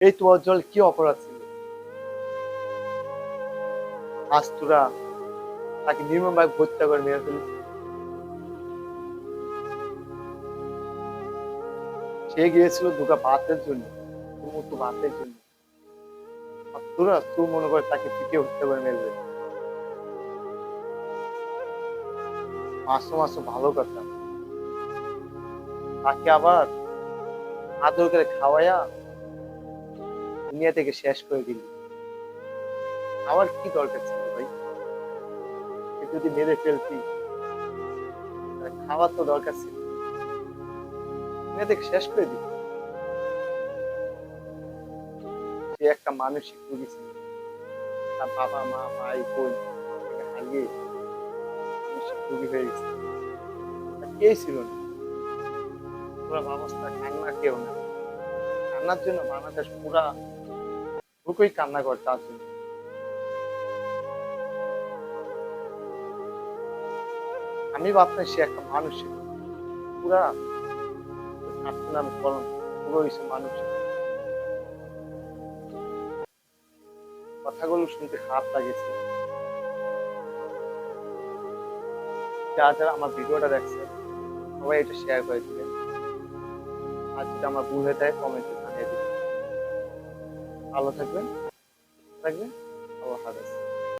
এই তোমার জল কি অপরাধ ছিল? আজ তোরা তাকে নির্মমভাবে হত্যা করে মেরে ফেলিস। সে গিয়েছিল দুটা ভাতের জন্য, দুমুঠো ভাতের জন্য। আর তোরা তুই মনে করে তাকে পিটিয়ে হত্যা করে মেরবে। মাসো মাসো ভালো কথা, তাকে আবার আদর করে খাওয়াইয়া দুনিয়া থেকে শেষ করে দিলি। আমার কি দরকার ছিল ভাই? সে যদি মেরে ফেলতি তাহলে খাওয়ার তো দরকার ছিল, দুনিয়া থেকে শেষ করে দিলি। সে একটা মানসিক রোগী ছিল, তার বাবা মা ভাই বোন তাকে হারিয়ে মানসিক রোগী হয়ে গেছে। আর কে ছিল না? পুরা ব্যবস্থা কান্না কেউ না, কান্নার জন্য বাংলাদেশ পুরা লোকই কান্না করে তার জন্য। আমি ভাবতাম সে একটা মানুষ ছিল, পুরা ছাত্র নামে কলম, পুরো হয়েছে মানুষ। কথাগুলো শুনতে খারাপ লাগেছে। যারা যারা আমার ভিডিওটা দেখছে সবাই এটা শেয়ার করে দিবেন। আর যদি আমার ভুল হয়ে থাকে কমেন্টে জানিয়ে দিবেন। ভালো থাকবেন, আল্লাহ হাফেজ।